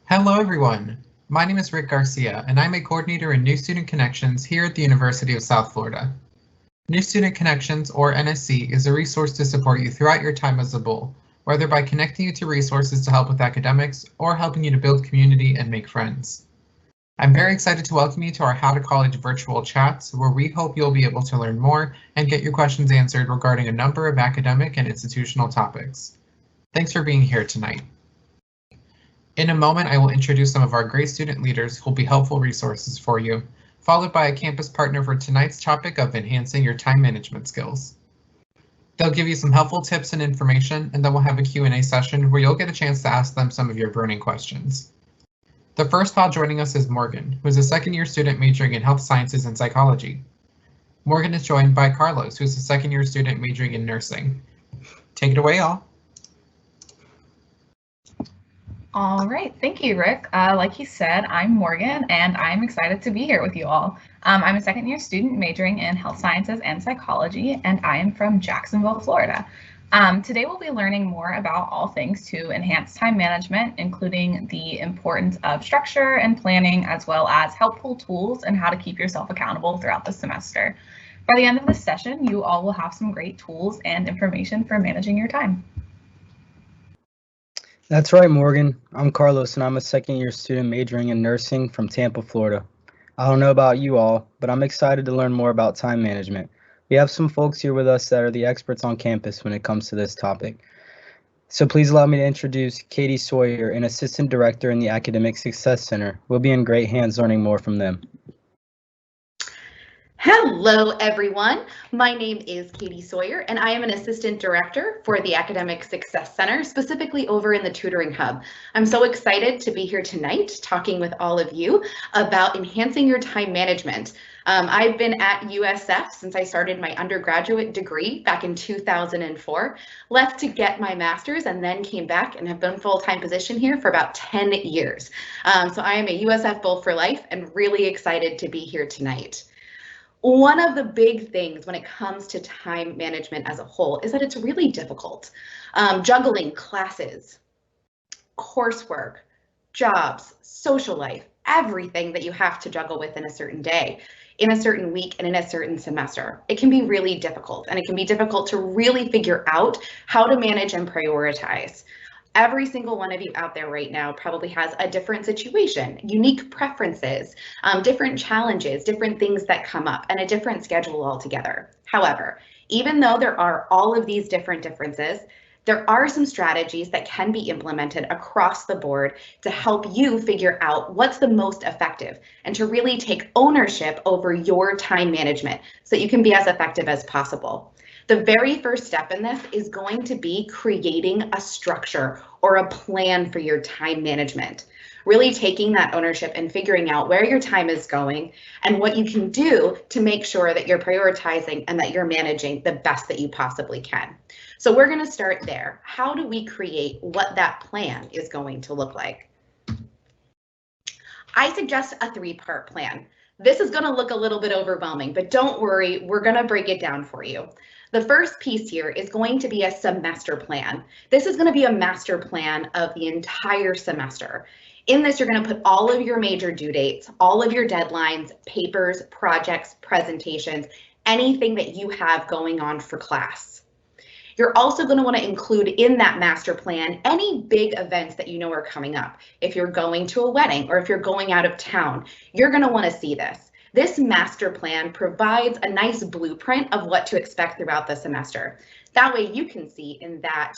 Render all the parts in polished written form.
Hello everyone, my name is Rick Garcia and I'm a coordinator in New Student Connections here at the University of South Florida. New Student Connections, or NSC, is a resource to support you throughout your time as a bull, whether by connecting you to resources to help with academics or helping you to build community and make friends. I'm very excited to welcome you to our How to College virtual chats, where we hope you'll be able to learn more and get your questions answered regarding a number of academic and institutional topics. Thanks for being here tonight. In a moment, I will introduce some of our great student leaders who will be helpful resources for you, followed by a campus partner for tonight's topic of enhancing your time management skills. They'll give you some helpful tips and information, and then we'll have a Q&A session where you'll get a chance to ask them some of your burning questions. The first pal joining us is Morgan, who is a second-year student majoring in health sciences and psychology. Morgan is joined by Carlos, who is a second-year student majoring in nursing. Take it away, y'all. All right, thank you, Rick. Like he said, I'm Morgan, and I'm excited to be here with you all. I'm a second-year student majoring in health sciences and psychology, and I am from Jacksonville, Florida. Today we'll be learning more about all things to enhance time management, including the importance of structure and planning, as well as helpful tools and how to keep yourself accountable throughout the semester. By the end of this session, you all will have some great tools and information for managing your time. That's right, Morgan. I'm Carlos, and I'm a second-year student majoring in nursing from Tampa, Florida. I don't know about you all, but I'm excited to learn more about time management. We have some folks here with us that are the experts on campus when it comes to this topic. So please allow me to introduce Katie Sawyer, an assistant director in the Academic Success Center. We'll be in great hands learning more from them. Hello, everyone. My name is Katie Sawyer, and I am an assistant director for the Academic Success Center, specifically over in the Tutoring Hub. I'm so excited to be here tonight talking with all of you about enhancing your time management. I've been at USF since I started my undergraduate degree back in 2004, left to get my master's, and then came back and have been full-time position here for about 10 years. So I am a USF bull for life and really excited to be here tonight. One of the big things when it comes to time management as a whole is that it's really difficult. Juggling classes, coursework, jobs, social life, everything that you have to juggle with in a certain day, in a certain week, and in a certain semester. It can be really difficult, and it can be difficult to really figure out how to manage and prioritize. Every single one of you out there right now probably has a different situation, unique preferences, different challenges, different things that come up, and a different schedule altogether. However, even though there are all of these different differences, there are some strategies that can be implemented across the board to help you figure out what's the most effective and to really take ownership over your time management so that you can be as effective as possible. The very first step in this is going to be creating a structure or a plan for your time management. Really taking that ownership and figuring out where your time is going and what you can do to make sure that you're prioritizing and that you're managing the best that you possibly can. So we're going to start there. How do we create what that plan is going to look like? I suggest a 3-part plan. This is going to look a little bit overwhelming, but don't worry, we're going to break it down for you. The first piece here is going to be a semester plan. This is going to be a master plan of the entire semester. In this, you're going to put all of your major due dates, all of your deadlines, papers, projects, presentations, anything that you have going on for class. You're also going to want to include in that master plan any big events that you know are coming up. If you're going to a wedding or if you're going out of town, you're going to want to see this. This master plan provides a nice blueprint of what to expect throughout the semester. That way you can see in that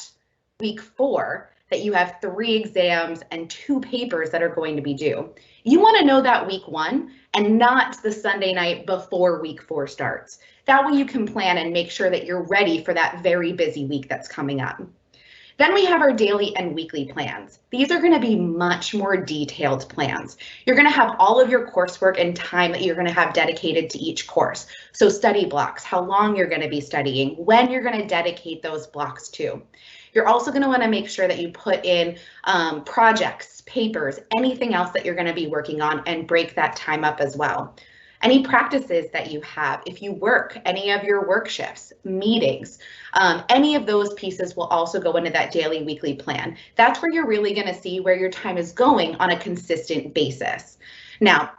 week 4 that you have 3 exams and 2 papers that are going to be due. You want to know that week 1 and not the Sunday night before week 4 starts. That way you can plan and make sure that you're ready for that very busy week that's coming up. Then we have our daily and weekly plans. These are going to be much more detailed plans. You're going to have all of your coursework and time that you're going to have dedicated to each course. So study blocks, how long you're going to be studying, when you're going to dedicate those blocks to. You're also going to want to make sure that you put in projects, papers, anything else that you're going to be working on and break that time up as well. any practices that you have, if you work, any of your work shifts, meetings, any of those pieces will also go into that daily, weekly plan. That's where you're really going to see where your time is going on a consistent basis. Now,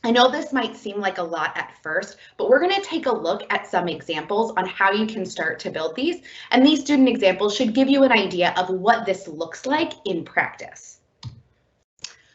I know this might seem like a lot at first, but we're going to take a look at some examples on how you can start to build these. And these student examples should give you an idea of what this looks like in practice.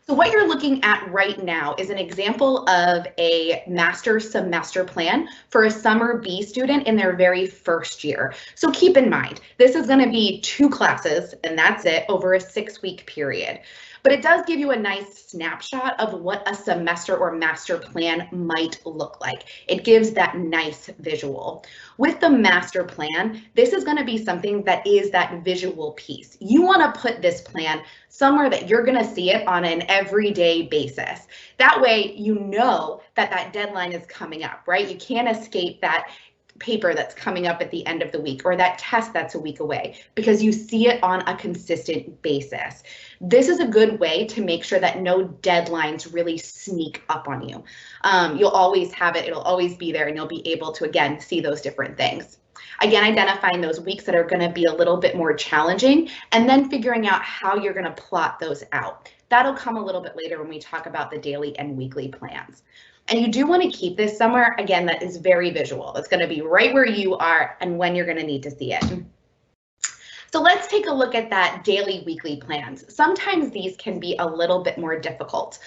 So what you're looking at right now is an example of a master semester plan for a summer B student in their very first year. So keep in mind, this is going to be 2 classes and that's it over a 6-week period. But it does give you a nice snapshot of what a semester or master plan might look like. It gives that nice visual. With the master plan, this is going to be something that is that visual piece. You want to put this plan somewhere that you're going to see it on an everyday basis. That way, you know that that deadline is coming up, right? You can't escape that paper that's coming up at the end of the week or that test that's a week away because you see it on a consistent basis. This is a good way to make sure that no deadlines really sneak up on you. You'll always have it, it'll always be there, and you'll be able to, again, see those different things. Again, identifying those weeks that are going to be a little bit more challenging and then figuring out how you're going to plot those out. That'll come a little bit later when we talk about the daily and weekly plans. And you do want to keep this somewhere, again, that is very visual. It's going to be right where you are and when you're going to need to see it. So let's take a look at that daily, weekly plans. Sometimes these can be a little bit more difficult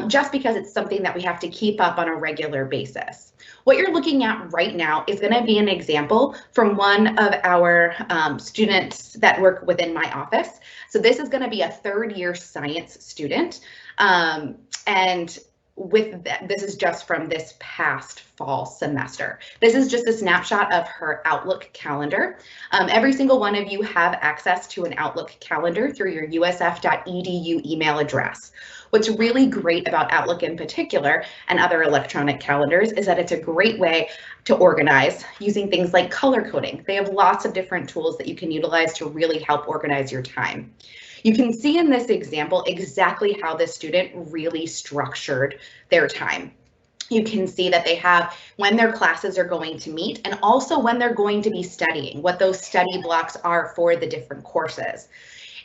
just because it's something that we have to keep up on a regular basis. What you're looking at right now is going to be an example from one of our students that work within my office. So this is going to be a 3rd-year science student. And with that, this is just from this past fall semester. This is just a snapshot of her Outlook calendar. Every single one of you have access to an Outlook calendar through your usf.edu email address. What's really great about Outlook in particular and other electronic calendars is that it's a great way to organize using things like color coding. They have lots of different tools that you can utilize to really help organize your time. You can see in this example exactly how the student really structured their time. You can see that they have when their classes are going to meet and also when they're going to be studying, what those study blocks are for the different courses.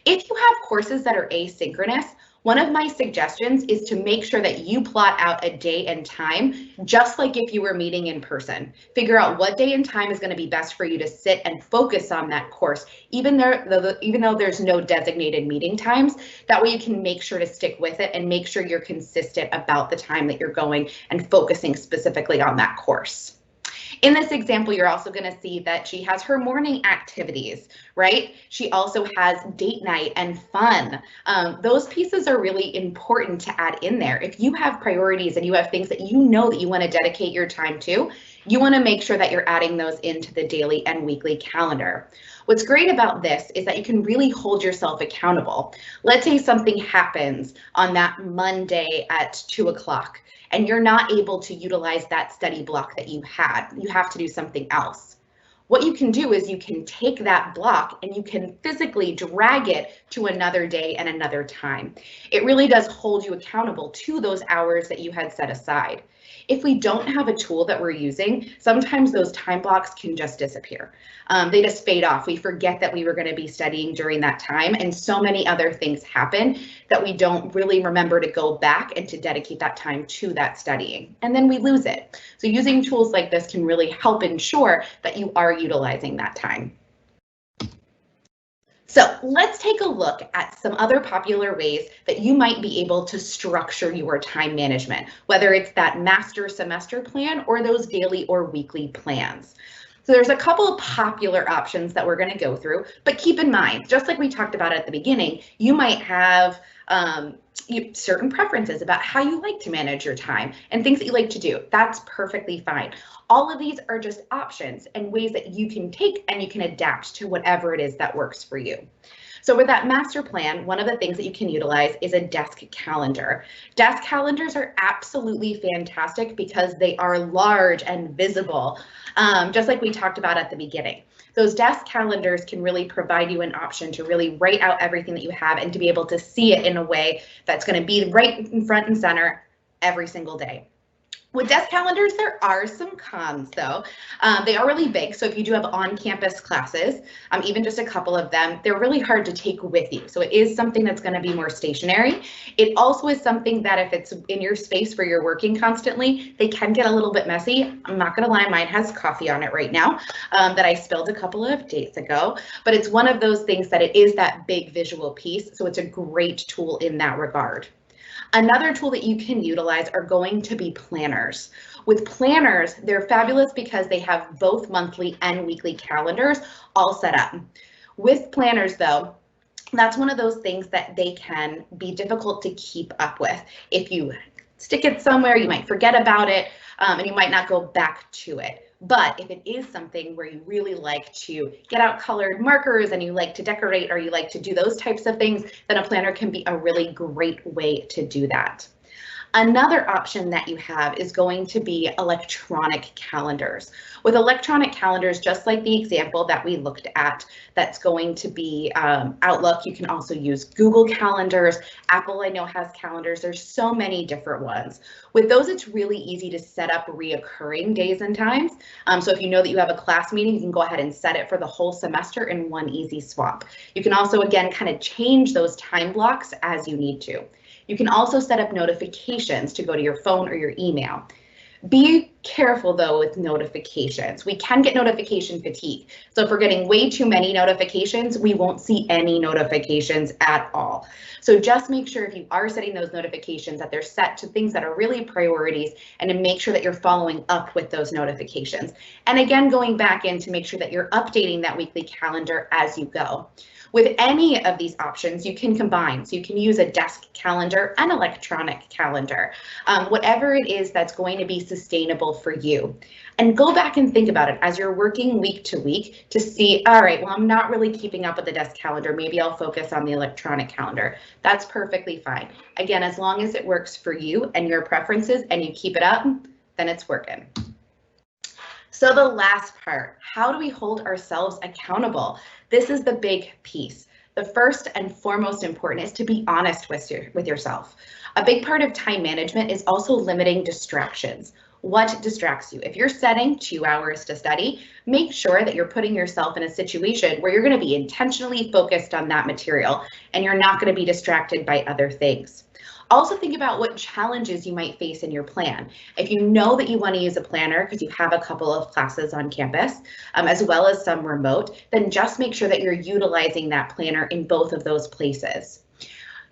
If you have courses that are asynchronous, one of my suggestions is to make sure that you plot out a day and time, just like if you were meeting in person. Figure out what day and time is going to be best for you to sit and focus on that course, even though there's no designated meeting times. That way you can make sure to stick with it and make sure you're consistent about the time that you're going and focusing specifically on that course. In this example, you're also going to see that she has her morning activities, right? She also has date night and fun. Those pieces are really important to add in there. If you have priorities and you have things that you know that you want to dedicate your time to, you want to make sure that you're adding those into the daily and weekly calendar. What's great about this is that you can really hold yourself accountable. Let's say something happens on that Monday at 2 o'clock. And you're not able to utilize that study block that you had. You have to do something else. What you can do is you can take that block and you can physically drag it to another day and another time. It really does hold you accountable to those hours that you had set aside. If we don't have a tool that we're using, sometimes those time blocks can just disappear. They just fade off. We forget that we were going to be studying during that time, and so many other things happen that we don't really remember to go back and to dedicate that time to that studying, and then we lose it. So using tools like this can really help ensure that you are utilizing that time. So let's take a look at some other popular ways that you might be able to structure your time management, whether it's that master semester plan or those daily or weekly plans. So there's a couple of popular options that we're going to go through, but keep in mind, just like we talked about at the beginning, you might have certain preferences about how you like to manage your time and things that you like to do. That's perfectly fine. All of these are just options and ways that you can take and you can adapt to whatever it is that works for you. So with that master plan, one of the things that you can utilize is a desk calendar. Desk calendars are absolutely fantastic because they are large and visible, just like we talked about at the beginning. Those desk calendars can really provide you an option to really write out everything that you have and to be able to see it in a way that's going to be right in front and center every single day. With desk calendars, there are some cons though. They are really big, so if you do have on-campus classes, even just a couple of them, they're really hard to take with you. So it is something that's going to be more stationary. It also is something that if it's in your space where you're working constantly, they can get a little bit messy. I'm not going to lie, mine has coffee on it right now that I spilled a couple of days ago, but it's one of those things that it is that big visual piece, so it's a great tool in that regard. Another tool that you can utilize are going to be planners. With planners, they're fabulous because they have both monthly and weekly calendars all set up. With planners though, that's one of those things that they can be difficult to keep up with. If you stick it somewhere, you might forget about it and you might not go back to it. But if it is something where you really like to get out colored markers and you like to decorate or you like to do those types of things, then a planner can be a really great way to do that. Another option that you have is going to be electronic calendars. With electronic calendars, just like the example that we looked at, that's going to be Outlook. You can also use Google calendars. Apple, I know, has calendars. There's so many different ones. With those, it's really easy to set up reoccurring days and times. So if you know that you have a class meeting, you can go ahead and set it for the whole semester in one easy swap. You can also, again, kind of change those time blocks as you need to. You can also set up notifications to go to your phone or your email. Be careful though with notifications. We can get notification fatigue. So if we're getting way too many notifications, we won't see any notifications at all. So just make sure if you are setting those notifications that they're set to things that are really priorities and to make sure that you're following up with those notifications. And again, going back in to make sure that you're updating that weekly calendar as you go. With any of these options, you can combine. So you can use a desk calendar and electronic calendar, whatever it is that's going to be sustainable for you. And go back and think about it as you're working week to week to see, all right, well, I'm not really keeping up with the desk calendar. Maybe I'll focus on the electronic calendar. That's perfectly fine. Again, as long as it works for you and your preferences and you keep it up, then it's working. So the last part, how do we hold ourselves accountable? This is the big piece. The first and foremost important is to be honest with yourself. A big part of time management is also limiting distractions. What distracts you? If you're setting 2 hours to study, make sure that you're putting yourself in a situation where you're going to be intentionally focused on that material and you're not going to be distracted by other things. Also think about what challenges you might face in your plan. If you know that you want to use a planner because you have a couple of classes on campus, as well as some remote, then just make sure that you're utilizing that planner in both of those places.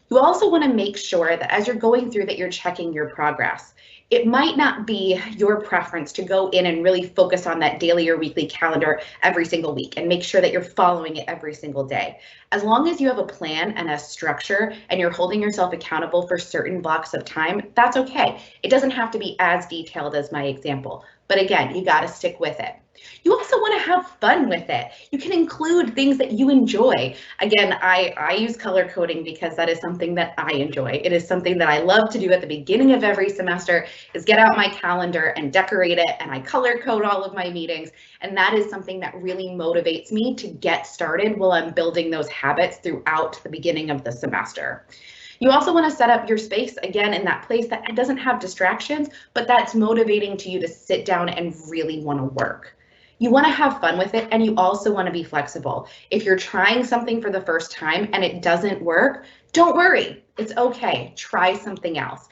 You also want to make sure that as you're going through that you're checking your progress. It might not be your preference to go in and really focus on that daily or weekly calendar every single week and make sure that you're following it every single day. As long as you have a plan and a structure and you're holding yourself accountable for certain blocks of time, that's okay. It doesn't have to be as detailed as my example, but again, you got to stick with it. You also want to have fun with it. You can include things that you enjoy. Again, I use color coding because that is something that I enjoy. It is something that I love to do at the beginning of every semester is get out my calendar and decorate it, and I color code all of my meetings. And that is something that really motivates me to get started while I'm building those habits throughout the beginning of the semester. You also want to set up your space again in that place that doesn't have distractions, but that's motivating to you to sit down and really want to work. You want to have fun with it, and you also want to be flexible. If you're trying something for the first time and it doesn't work, don't worry. It's okay. Try something else.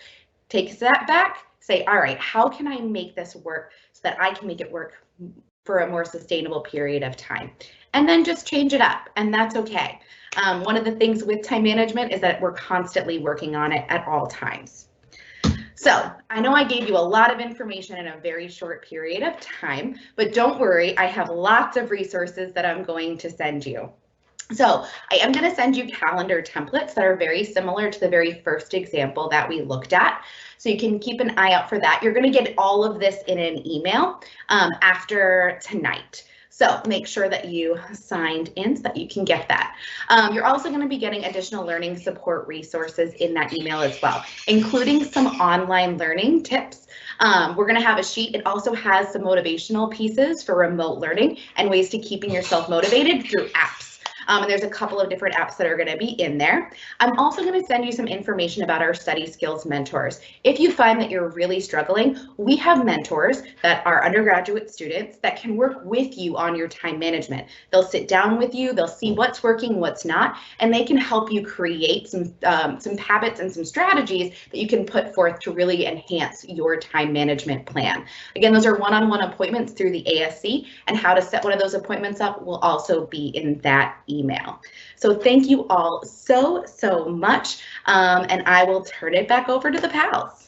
Take a step back, say, all right, how can I make this work so that I can make it work for a more sustainable period of time? And then just change it up, and that's okay. One of the things with time management is that we're constantly working on it at all times. So I know I gave you a lot of information in a very short period of time, but don't worry, I have lots of resources that I'm going to send you. So I am going to send you calendar templates that are very similar to the very first example that we looked at. So you can keep an eye out for that. You're going to get all of this in an email after tonight. So make sure that you signed in so that you can get that. You're also going to be getting additional learning support resources in that email as well, including some online learning tips. We're going to have a sheet. It also has some motivational pieces for remote learning and ways to keeping yourself motivated through apps. And there's a couple of different apps that are going to be in there. I'm also going to send you some information about our study skills mentors. If you find that you're really struggling, we have mentors that are undergraduate students that can work with you on your time management. They'll sit down with you, they'll see what's working, what's not, and they can help you create some habits and some strategies that you can put forth to really enhance your time management plan. Again, those are one-on-one appointments through the ASC, and how to set one of those appointments up will also be in that email. So thank you all so much, and I will turn it back over to the pals.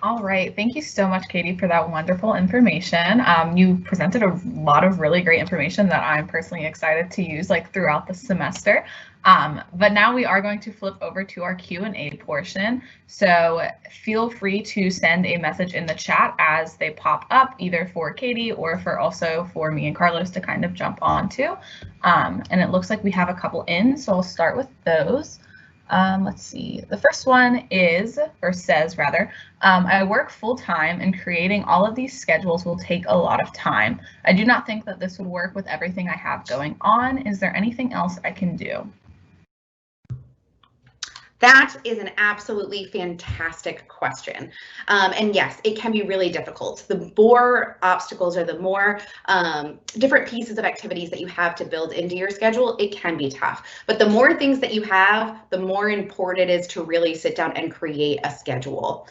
All right, thank you so much, Katie, for that wonderful information. You presented a lot of really great information that I'm personally excited to use throughout the semester. But now we are going to flip over to our Q&A portion. So feel free to send a message in the chat as they pop up, either for Katie or also for me and Carlos to kind of jump onto. And it looks like we have a couple in, so I'll start with those. Let's see, the first one says, I work full time and creating all of these schedules will take a lot of time. I do not think that this would work with everything I have going on. Is there anything else I can do? That is an absolutely fantastic question. And yes, it can be really difficult. The more obstacles or the more different pieces of activities that you have to build into your schedule, it can be tough. But the more things that you have, the more important it is to really sit down and create a schedule.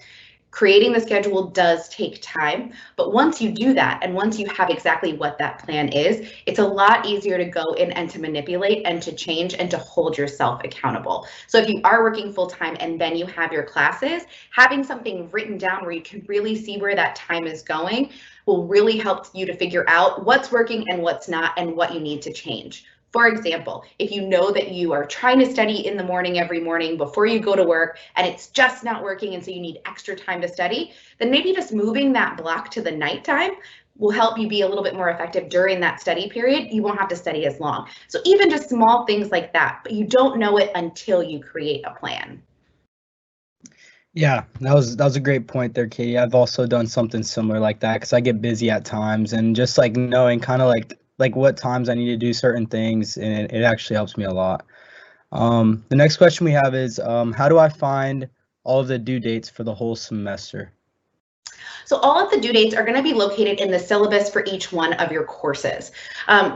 Creating the schedule does take time, but once you do that and once you have exactly what that plan is, it's a lot easier to go in and to manipulate and to change and to hold yourself accountable. So if you are working full time and then you have your classes, having something written down where you can really see where that time is going will really help you to figure out what's working and what's not and what you need to change. For example, if you know that you are trying to study in the morning every morning before you go to work and it's just not working and so you need extra time to study, then maybe just moving that block to the nighttime will help you be a little bit more effective during that study period. You won't have to study as long. So even just small things like that, but you don't know it until you create a plan. Yeah, that was a great point there, Katie. I've also done something similar like that because I get busy at times, and just knowing kind of like what times I need to do certain things, and it actually helps me a lot. The next question we have is, how do I find all of the due dates for the whole semester? So all of the due dates are going to be located in the syllabus for each one of your courses.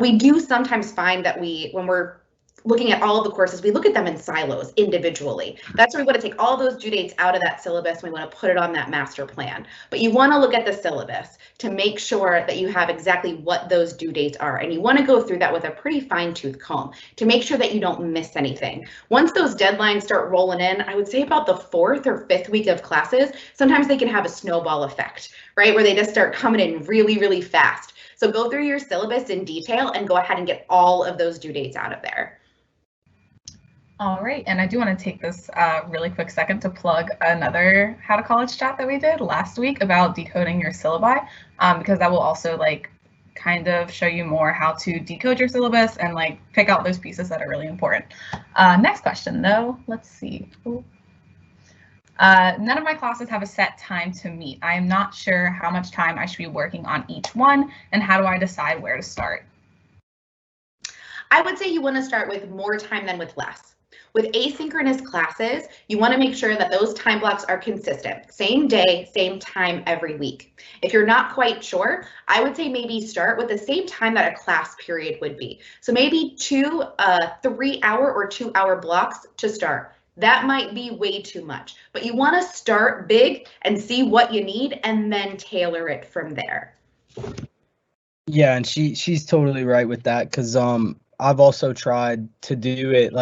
We do sometimes find that when we're looking at all of the courses, we look at them in silos individually. That's why we want to take all those due dates out of that syllabus. We want to put it on that master plan. But you want to look at the syllabus to make sure that you have exactly what those due dates are. And you want to go through that with a pretty fine-tooth comb to make sure that you don't miss anything. Once those deadlines start rolling in, I would say about the 4th or 5th week of classes, sometimes they can have a snowball effect, right? Where they just start coming in really, really fast. So go through your syllabus in detail and go ahead and get all of those due dates out of there. All right, and I do want to take this really quick second to plug another How to College chat that we did last week about decoding your syllabi, because that will also kind of show you more how to decode your syllabus and pick out those pieces that are really important. Next question though, let's see. None of my classes have a set time to meet. I am not sure how much time I should be working on each one, and how do I decide where to start? I would say you want to start with more time than with less. With asynchronous classes, you want to make sure that those time blocks are consistent. Same day, same time every week. If you're not quite sure, I would say maybe start with the same time that a class period would be. So maybe 2 3-hour or 2-hour blocks to start. That might be way too much, but you want to start big and see what you need and then tailor it from there. Yeah, and she's totally right with that, because I've also tried to do it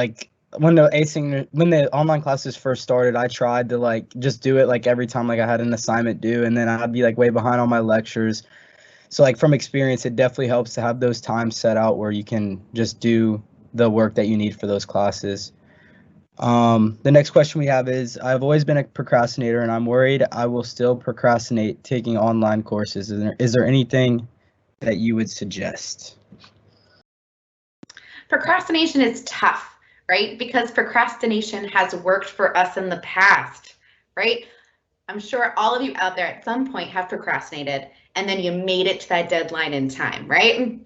when the online classes first started. I tried to just do it every time I had an assignment due, and then I'd be way behind on my lectures. So from experience, it definitely helps to have those times set out where you can just do the work that you need for those classes. The next question we have is, I've always been a procrastinator and I'm worried I will still procrastinate taking online courses. Is there anything that you would suggest? Procrastination is tough, right? Because procrastination has worked for us in the past, right? I'm sure all of you out there at some point have procrastinated and then you made it to that deadline in time, right?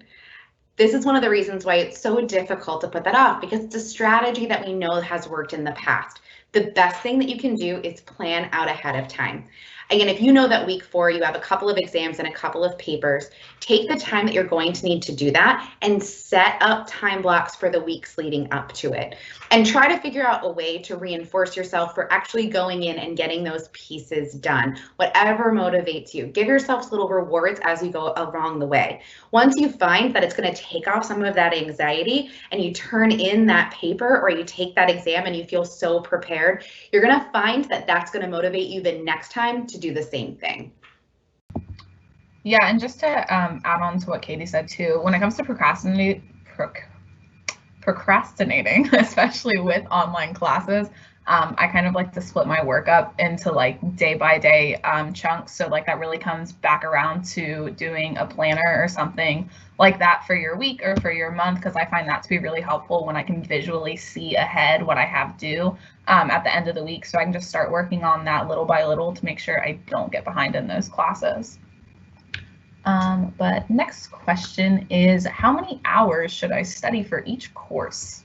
This is one of the reasons why it's so difficult to put that off, because it's a strategy that we know has worked in the past. The best thing that you can do is plan out ahead of time. Again, if you know that week 4 you have a couple of exams and a couple of papers, take the time that you're going to need to do that and set up time blocks for the weeks leading up to it. And try to figure out a way to reinforce yourself for actually going in and getting those pieces done. Whatever motivates you. Give yourself little rewards as you go along the way. Once you find that it's going to take off some of that anxiety and you turn in that paper or you take that exam and you feel so prepared, you're going to find that that's going to motivate you the next time to do the same thing. Yeah, and just to add on to what Katie said too, when it comes to procrastinating, especially with online classes, I kind of like to split my work up into like day by day chunks. So like that really comes back around to doing a planner or something like that for your week or for your month, because I find that to be really helpful when I can visually see ahead what I have due at the end of the week. So I can just start working on that little by little to make sure I don't get behind in those classes. But next question is, how many hours should I study for each course?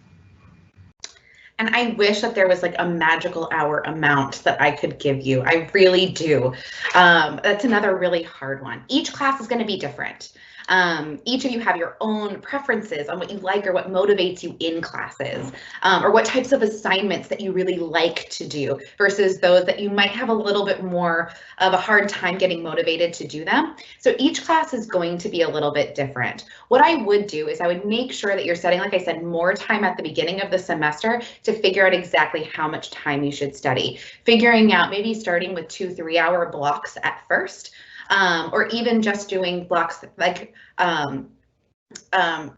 And I wish that there was like a magical hour amount that I could give you. I really do. That's another really hard one. Each class is going to be different. Each of you have your own preferences on what you like or what motivates you in classes, or what types of assignments that you really like to do versus those that you might have a little bit more of a hard time getting motivated to do them. So each class is going to be a little bit different. What I would do is I would make sure that you're setting, like I said, more time at the beginning of the semester to figure out exactly how much time you should study. Figuring out maybe starting with 2-3 hour blocks at first. Or even just doing blocks like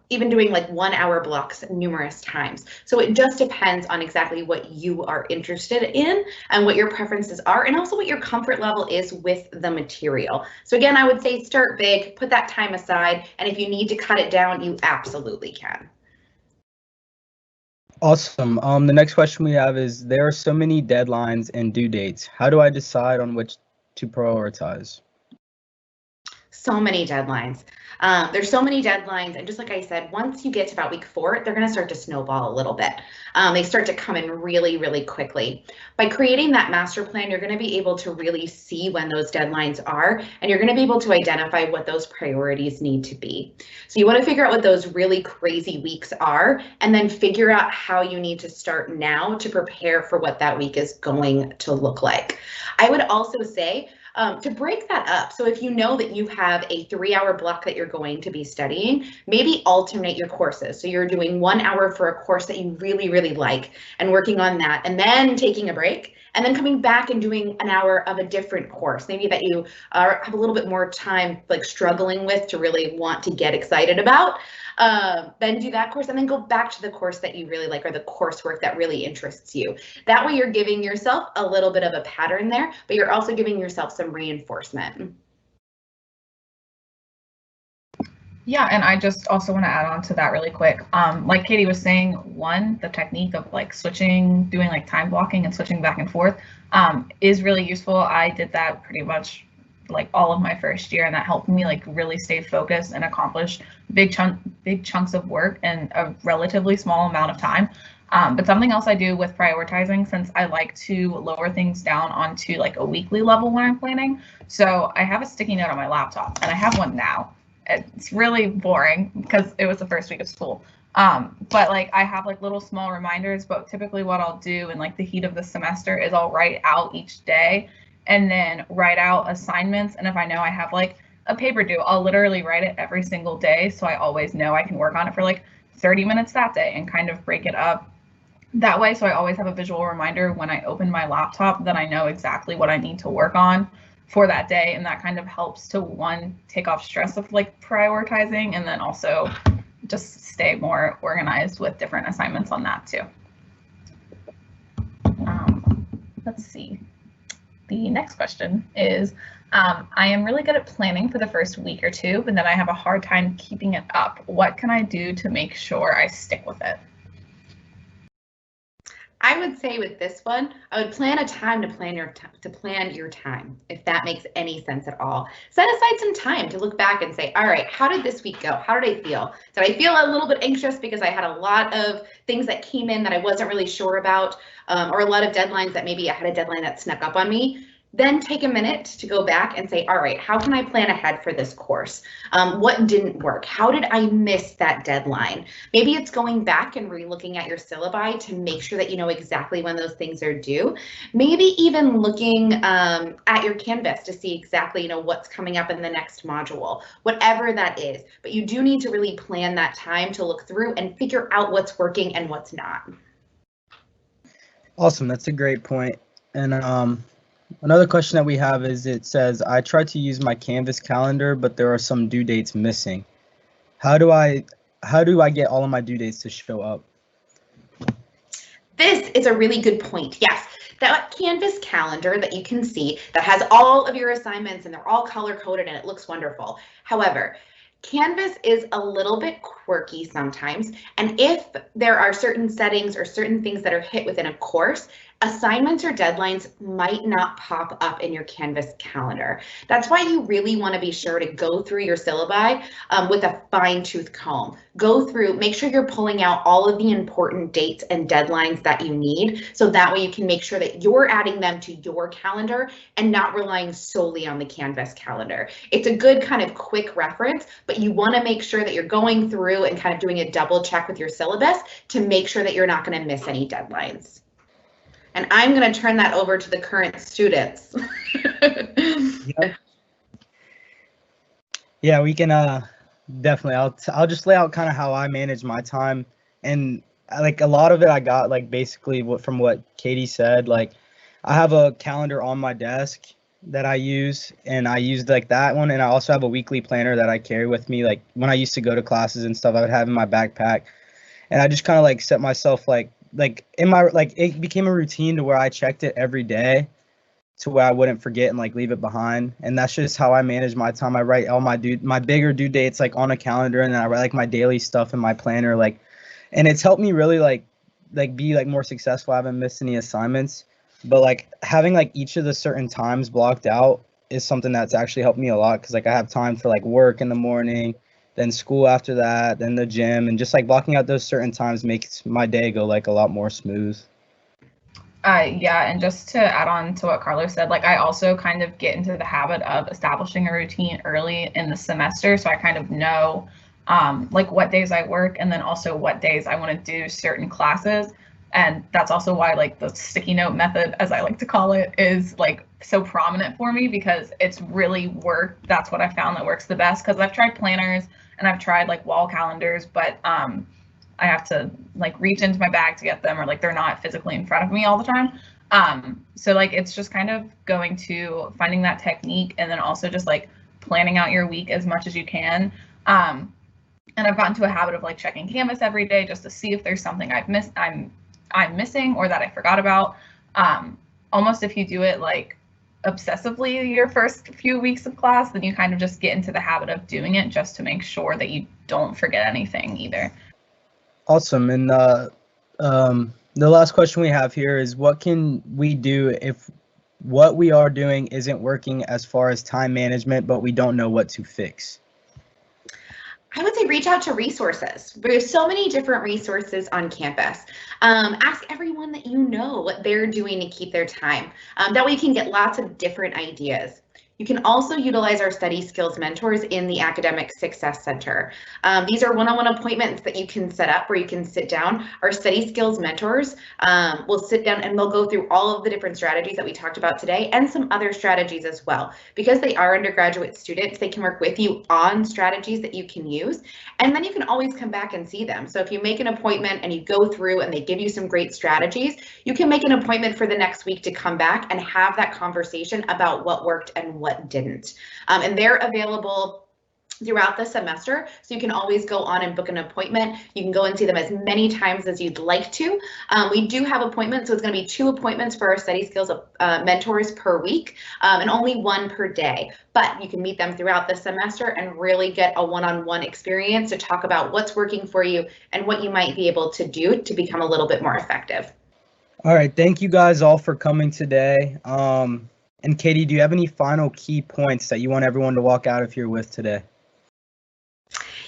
even doing like 1 hour blocks numerous times. So it just depends on exactly what you are interested in and what your preferences are, and also what your comfort level is with the material. So again, I would say start big, put that time aside, and if you need to cut it down, you absolutely can. Awesome. The next question we have is, there are so many deadlines and due dates. How do I decide on which to prioritize? So many deadlines. There's so many deadlines, and just like I said, once you get to about week 4, they're going to start to snowball a little bit. They start to come in really, really quickly. By creating that master plan, you're going to be able to really see when those deadlines are, and you're going to be able to identify what those priorities need to be. So you want to figure out what those really crazy weeks are, and then figure out how you need to start now to prepare for what that week is going to look like. I would also say, to break that up, so if you know that you have a 3 hour block that you're going to be studying, maybe alternate your courses. So you're doing 1 hour for a course that you really, really like and working on that, and then taking a break, and then coming back and doing an hour of a different course, maybe that you have a little bit more time like struggling with to really want to get excited about. Then do that course and then go back to the course that you really like or the coursework that really interests you. That way you're giving yourself a little bit of a pattern there, but you're also giving yourself some reinforcement. Yeah, and I just also want to add on to that really quick. Like Katie was saying, the technique of like switching, doing like time blocking and switching back and forth is really useful. I did that pretty much like all of my first year, and that helped me like really stay focused and accomplish big chunks of work in a relatively small amount of time. But something else I do with prioritizing, since I like to lower things down onto like a weekly level when I'm planning. So I have a sticky note on my laptop, and I have one now. It's really boring because it was the first week of school. But like I have like little small reminders, but typically what I'll do in like the heat of the semester is I'll write out each day and then write out assignments. And if I know I have like a paper due, I'll literally write it every single day. So I always know I can work on it for like 30 minutes that day and kind of break it up that way. So I always have a visual reminder when I open my laptop that I know exactly what I need to work on for that day. And that kind of helps to, one, take off stress of like prioritizing, and then also just stay more organized with different assignments on that too. Let's see. The next question is, I am really good at planning for the first week or two, but then I have a hard time keeping it up. What can I do to make sure I stick with it? I would say with this one, I would plan a time to plan your time, if that makes any sense at all. Set aside some time to look back and say, all right, how did this week go? How did I feel? Did I feel a little bit anxious because I had a lot of things that came in that I wasn't really sure about, or a lot of deadlines that maybe I had a deadline that snuck up on me? Then take a minute to go back and say, all right, how can I plan ahead for this course? What didn't work? How did I miss that deadline? Maybe it's going back and re-looking at your syllabi to make sure that you know exactly when those things are due. Maybe even looking at your Canvas to see exactly, you know, what's coming up in the next module, whatever that is. But you do need to really plan that time to look through and figure out what's working and what's not. Awesome, that's a great point. And another question that we have is, it says, I tried to use my Canvas calendar, but there are some due dates missing. How do I get all of my due dates to show up? This is a really good point. Yes, that Canvas calendar that you can see that has all of your assignments and they're all color coded and it looks wonderful. However, Canvas is a little bit quirky sometimes, and if there are certain settings or certain things that are hit within a course, assignments or deadlines might not pop up in your Canvas calendar. That's why you really want to be sure to go through your syllabi with a fine-tooth comb. Go through, make sure you're pulling out all of the important dates and deadlines that you need, so that way you can make sure that you're adding them to your calendar and not relying solely on the Canvas calendar. It's a good kind of quick reference, but you want to make sure that you're going through and kind of doing a double check with your syllabus to make sure that you're not going to miss any deadlines. And I'm going to turn that over to the current students. Yep. Yeah, we can definitely. I'll just lay out kind of how I manage my time, and like a lot of it I got like basically from what Katie said. Like I have a calendar on my desk that I use, and I use like that one, and I also have a weekly planner that I carry with me. Like when I used to go to classes and stuff, I would have in my backpack, and I just kind of like set myself like in my it became a routine to where I checked it every day to where I wouldn't forget and like leave it behind. And that's just how I manage my time. I write all my bigger due dates like on a calendar, and then I write like my daily stuff in my planner, like, and it's helped me really like be like more successful. I haven't missed any assignments, but like having like each of the certain times blocked out is something that's actually helped me a lot, because like I have time for like work in the morning, then school after that, then the gym, and just like blocking out those certain times makes my day go like a lot more smooth. Yeah, and just to add on to what Carlos said, like I also kind of get into the habit of establishing a routine early in the semester, so I kind of know like what days I work, and then also what days I want to do certain classes. And that's also why like the sticky note method, as I like to call it, is like so prominent for me, because it's really worked. That's what I found that works the best, because I've tried planners and I've tried like wall calendars, but I have to like reach into my bag to get them, or like they're not physically in front of me all the time. So like it's just kind of going to finding that technique, and then also just like planning out your week as much as you can. And I've gotten to a habit of like checking Canvas every day just to see if there's something I've missed, I'm missing, or that I forgot about. Almost if you do it like obsessively your first few weeks of class, then you kind of just get into the habit of doing it just to make sure that you don't forget anything either. Awesome. And the last question we have here is, what can we do if what we are doing isn't working as far as time management, but we don't know what to fix? I would say reach out to resources. There's so many different resources on campus. Ask everyone that you know what they're doing to keep their time. That way you can get lots of different ideas. You can also utilize our study skills mentors in the Academic Success Center. These are one-on-one appointments that you can set up where you can sit down. Our study skills mentors will sit down and they'll go through all of the different strategies that we talked about today, and some other strategies as well. Because they are undergraduate students, they can work with you on strategies that you can use, and then you can always come back and see them. So if you make an appointment and you go through and they give you some great strategies, you can make an appointment for the next week to come back and have that conversation about what worked and what didn't. And they're available throughout the semester, so you can always go on and book an appointment. You can go and see them as many times as you'd like to. We do have appointments, so it's going to be 2 appointments for our study skills mentors per week, and only 1 per day. But you can meet them throughout the semester and really get a one-on-one experience to talk about what's working for you and what you might be able to do to become a little bit more effective. All right, thank you guys all for coming today. And Katie, do you have any final key points that you want everyone to walk out of here with today?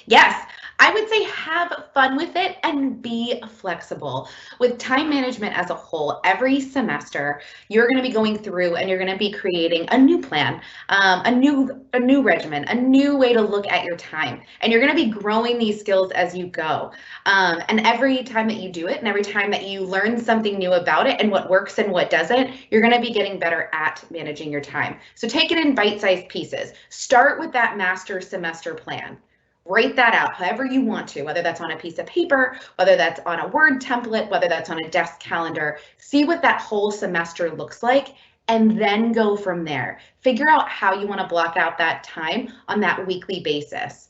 Yes, I would say have fun with it and be flexible. With time management as a whole, every semester you're going to be going through and you're going to be creating a new plan, a new regimen, a new way to look at your time, and you're going to be growing these skills as you go. And every time that you do it, and every time that you learn something new about it and what works and what doesn't, you're going to be getting better at managing your time. So take it in bite-sized pieces. Start with that master semester plan. Write that out however you want to, whether that's on a piece of paper, whether that's on a Word template, whether that's on a desk calendar. See what that whole semester looks like, and then go from there. Figure out how you want to block out that time on that weekly basis.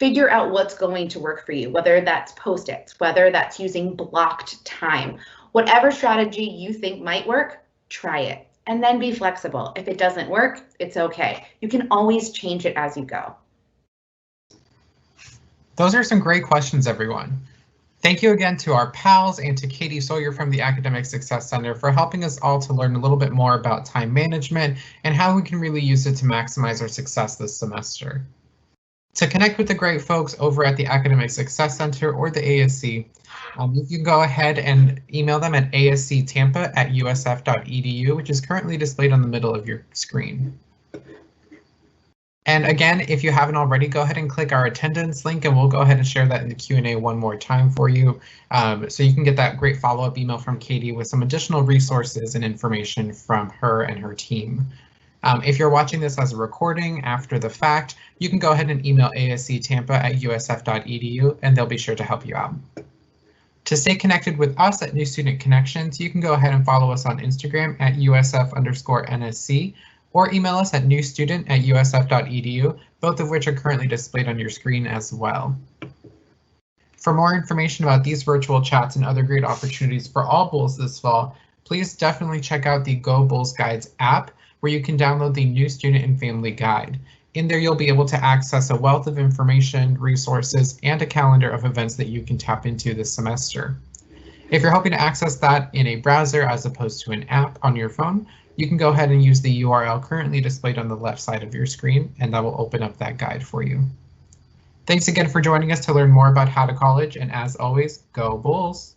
Figure out what's going to work for you, whether that's Post-its, whether that's using blocked time. Whatever strategy you think might work, try it, and then be flexible. If it doesn't work, it's okay. You can always change it as you go. Those are some great questions, everyone. Thank you again to our pals and to Katie Sawyer from the Academic Success Center for helping us all to learn a little bit more about time management and how we can really use it to maximize our success this semester. To connect with the great folks over at the Academic Success Center or the ASC, you can go ahead and email them at asctampa@usf.edu, which is currently displayed on the middle of your screen. And again, if you haven't already, go ahead and click our attendance link and we'll go ahead and share that in the Q&A one more time for you. So you can get that great follow-up email from Katie with some additional resources and information from her and her team. If you're watching this as a recording after the fact, you can go ahead and email asctampa@usf.edu and they'll be sure to help you out. To stay connected with us at New Student Connections, you can go ahead and follow us on Instagram at USF_NSC. or email us at newstudent@usf.edu, both of which are currently displayed on your screen as well. For more information about these virtual chats and other great opportunities for all Bulls this fall, please definitely check out the Go Bulls Guides app, where you can download the New Student and Family Guide. In there, you'll be able to access a wealth of information, resources, and a calendar of events that you can tap into this semester. If you're hoping to access that in a browser as opposed to an app on your phone, you can go ahead and use the URL currently displayed on the left side of your screen, and that will open up that guide for you. Thanks again for joining us to learn more about how to college, and as always, go Bulls!